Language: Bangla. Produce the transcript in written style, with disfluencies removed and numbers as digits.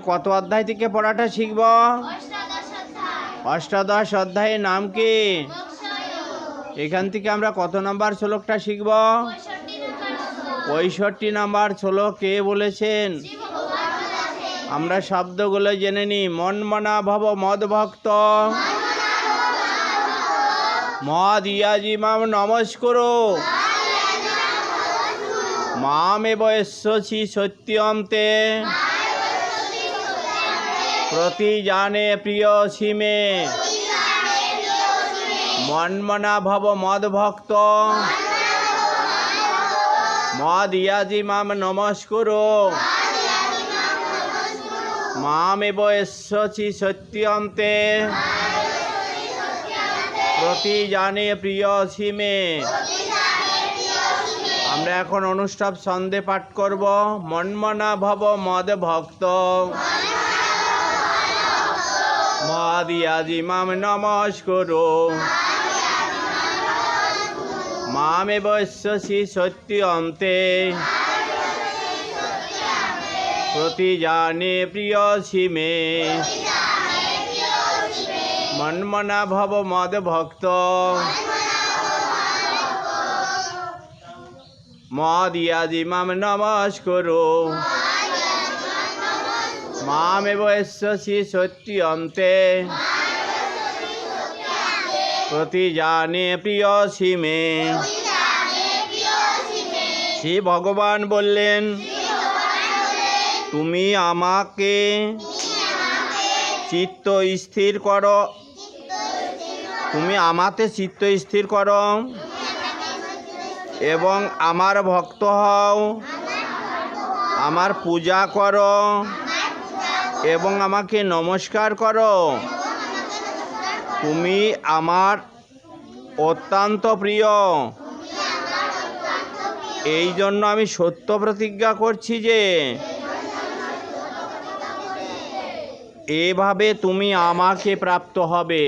কত অধ্যায় থেকে পড়াটা শিখব? অষ্টাদশ অধ্যায়ের নাম কি? এখান থেকে আমরা কত নম্বর শ্লোকটা শিখব? 65 নম্বর শ্লোক কে বলেছেন? আমরা শব্দগুলো জেনে নিই। মন্মনা ভব মদ ভক্ত মদ ইয়াজি মাম নমস্কুরু মামেব এষ্যসি সত্যন্তে প্রতি জানে প্রিয়সি মে। মন্মনা ভব মদ ভক্ত মদ ইয়াজি মাম নমস্কুরু মামেব এষ্যসি সত্যন্তে প্রতি জানে প্রিয়সি মে। আমরা এখন অনুষ্টাপ ছন্দে পাঠ করব। মন্মনা ভব মদ ভক্ত মদ ইয়াজি মাম নমস্কুরু মামেব এষ্যসি সত্যন্তে প্রতি জানে প্রিয়সি মে। মন্মনা ভব মদ ভক্ত মদ ইয়াজি মাম নমস্কুরু মামেব এষ্যসি সত্যন্তে প্রতি জানে প্রিয়সি মে। শ্রী ভগবান বললেন, তুমি আমাকে চিত্ত স্থির করো, তুমি আমাতে চিত্ত স্থির করো এবং আমার ভক্ত হও, আমার পূজা করো এবং আমাকে নমস্কার করো। তুমি আমার অত্যন্ত প্রিয়। এই জন্য আমি সত্য প্রতিজ্ঞা করছি যে এভাবে তুমি আমাকে প্রাপ্ত হবে।